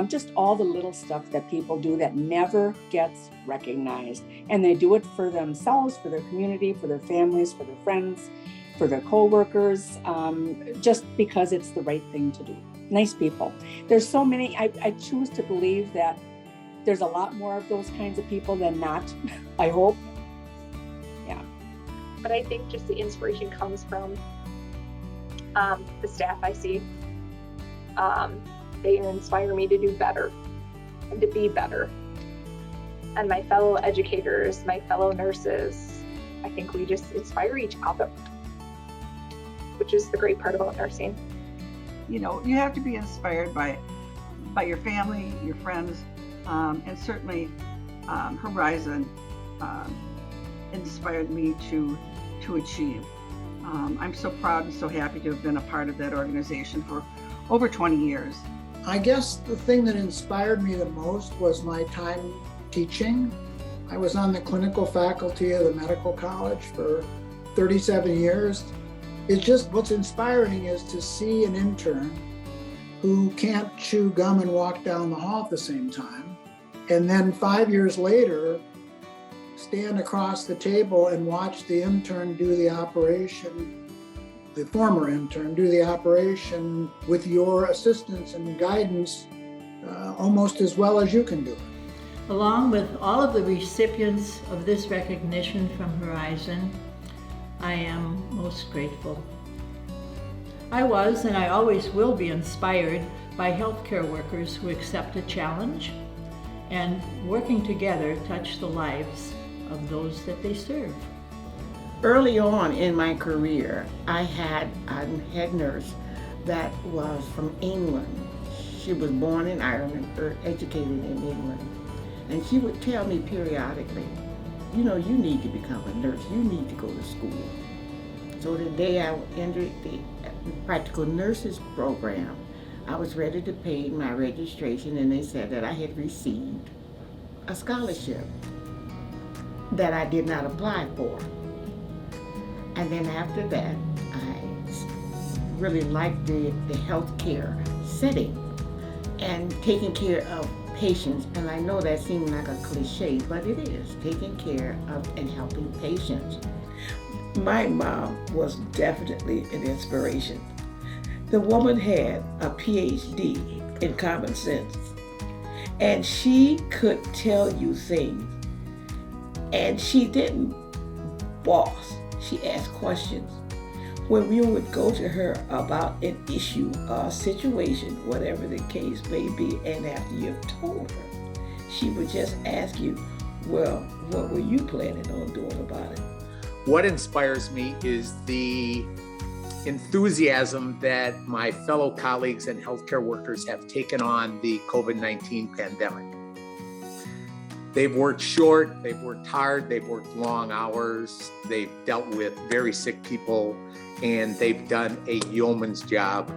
Just all the little stuff that people do that never gets recognized. And they do it for themselves, for their community, for their families, for their friends, for their coworkers, just because it's the right thing to do. Nice people. There's so many. I choose to believe that there's a lot more of those kinds of people than not, I hope. Yeah. But I think just the inspiration comes from the staff I see. They inspire me to do better and to be better. And my fellow educators, my fellow nurses, I think we just inspire each other, which is the great part about nursing. You know, you have to be inspired by your family, your friends, and certainly Horizon inspired me to achieve. I'm so proud and so happy to have been a part of that organization for over 20 years. I guess the thing that inspired me the most was my time teaching. I was on the clinical faculty of the medical college for 37 years. It's just, what's inspiring is to see an intern who can't chew gum and walk down the hall at the same time, and then 5 years later, stand across the table and watch the intern do the operation, the former intern do the operation with your assistance and guidance almost as well as you can do it. Along with all of the recipients of this recognition from Horizon, I am most grateful. I was, and I always will be, inspired by healthcare workers who accept a challenge and, working together, touch the lives of those that they serve. Early on in my career, I had a head nurse that was from England. She was born in Ireland, or educated in England. And she would tell me periodically, you know, you need to become a nurse, you need to go to school. So the day I entered the practical nurses program, I was ready to pay my registration, and they said that I had received a scholarship that I did not apply for. And then after that, I really liked the healthcare setting and taking care of patients. And I know that seemed like a cliche, but it is, taking care of and helping patients. My mom was definitely an inspiration. The woman had a PhD in common sense, and she could tell you things, and she didn't boss. She asked questions. When we would go to her about an issue, a situation, whatever the case may be, and after you've told her, she would just ask you, well, what were you planning on doing about it? What inspires me is the enthusiasm that my fellow colleagues and healthcare workers have taken on the COVID-19 pandemic. They've worked short, they've worked hard, they've worked long hours, they've dealt with very sick people, and they've done a yeoman's job.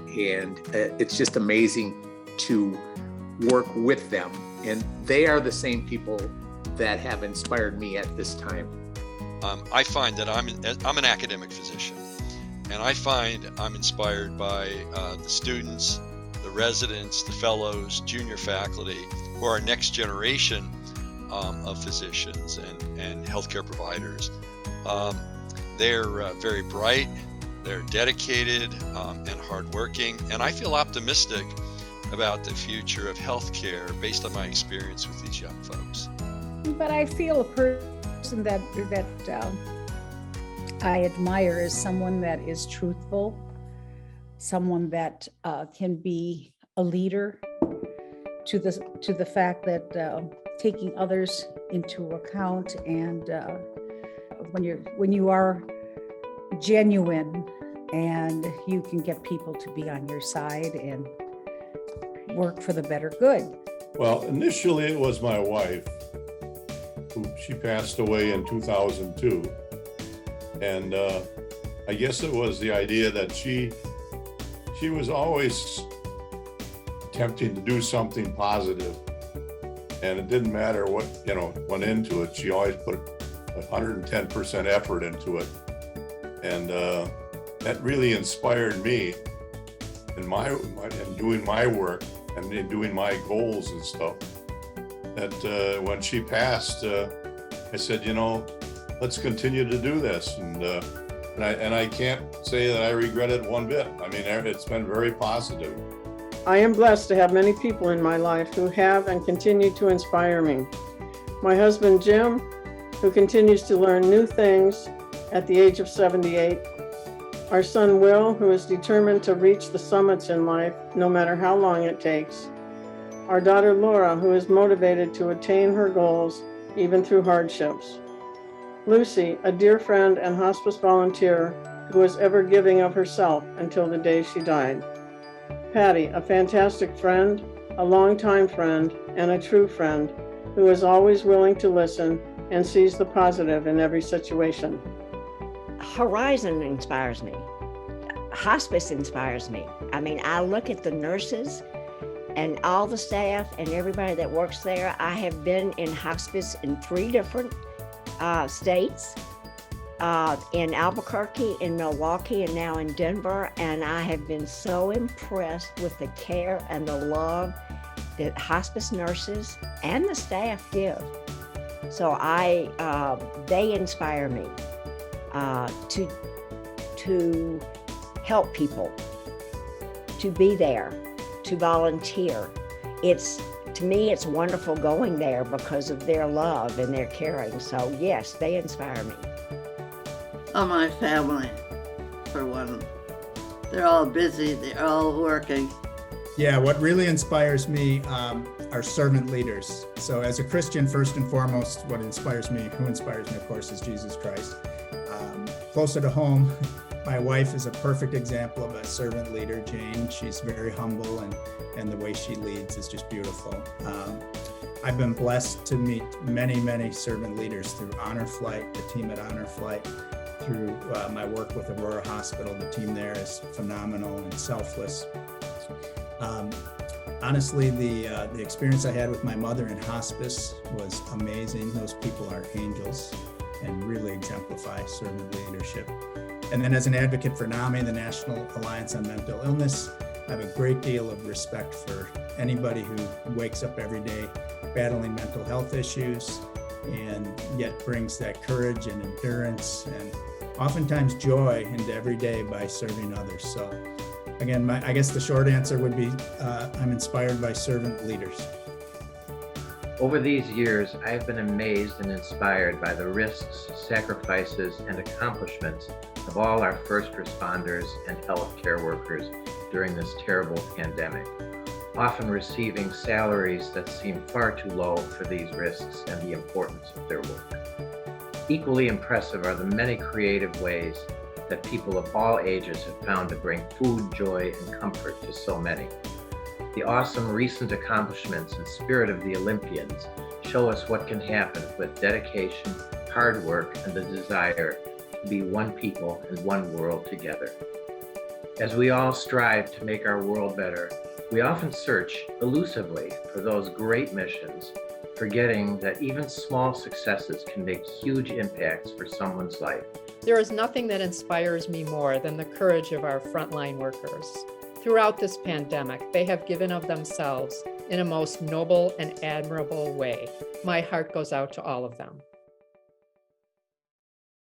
And it's just amazing to work with them. And they are the same people that have inspired me at this time. I find that I'm an academic physician, and I find I'm inspired by the students, the residents, the fellows, junior faculty, who are next generation of physicians and healthcare providers. They're very bright, they're dedicated and hardworking, and I feel optimistic about the future of healthcare based on my experience with these young folks. But I feel a person that I admire is someone that is truthful, someone that can be a leader, to the fact that taking others into account, and when you are genuine and you can get people to be on your side and work for the better good. Well, initially it was my wife, who she passed away in 2002, and I guess it was the idea that she was always attempting to do something positive, and it didn't matter what went into it. She always put 110% effort into it, and that really inspired me in doing my work and in doing my goals and stuff. That when she passed, I said, let's continue to do this. And I can't say that I regret it one bit. I mean, it's been very positive. I am blessed to have many people in my life who have and continue to inspire me. My husband, Jim, who continues to learn new things at the age of 78. Our son, Will, who is determined to reach the summits in life, no matter how long it takes. Our daughter, Laura, who is motivated to attain her goals, even through hardships. Lucy, a dear friend and hospice volunteer who was ever giving of herself until the day she died. Patty, a fantastic friend, a longtime friend, and a true friend who is always willing to listen and sees the positive in every situation. Horizon inspires me. Hospice inspires me. I mean, I look at the nurses and all the staff and everybody that works there. I have been in hospice in 3 different states, in Albuquerque, in Milwaukee, and now in Denver. And I have been so impressed with the care and the love that hospice nurses and the staff give. So they inspire me to help people, to be there, to volunteer. To me, it's wonderful going there because of their love and their caring. So yes, they inspire me. Oh, my family, for one. They're all busy, they're all working. Yeah, what really inspires me are servant leaders. So as a Christian, first and foremost, who inspires me, of course, is Jesus Christ. Closer to home, my wife is a perfect example of a servant leader, Jane. She's very humble, and the way she leads is just beautiful. I've been blessed to meet many, many servant leaders through Honor Flight, the team at Honor Flight, through my work with Aurora Hospital. The team there is phenomenal and selfless. Honestly, the experience I had with my mother in hospice was amazing. Those people are angels and really exemplify servant leadership. And then as an advocate for NAMI, the National Alliance on Mental Illness, I have a great deal of respect for anybody who wakes up every day battling mental health issues and yet brings that courage and endurance and oftentimes joy into every day by serving others. So again, I guess the short answer would be I'm inspired by servant leaders. Over these years, I have been amazed and inspired by the risks, sacrifices, and accomplishments of all our first responders and healthcare workers during this terrible pandemic, often receiving salaries that seem far too low for these risks and the importance of their work. Equally impressive are the many creative ways that people of all ages have found to bring food, joy, and comfort to so many. The awesome recent accomplishments and spirit of the Olympians show us what can happen with dedication, hard work, and the desire to be one people and one world together. As we all strive to make our world better, we often search elusively for those great missions, forgetting that even small successes can make huge impacts for someone's life. There is nothing that inspires me more than the courage of our frontline workers. Throughout this pandemic, they have given of themselves in a most noble and admirable way. My heart goes out to all of them.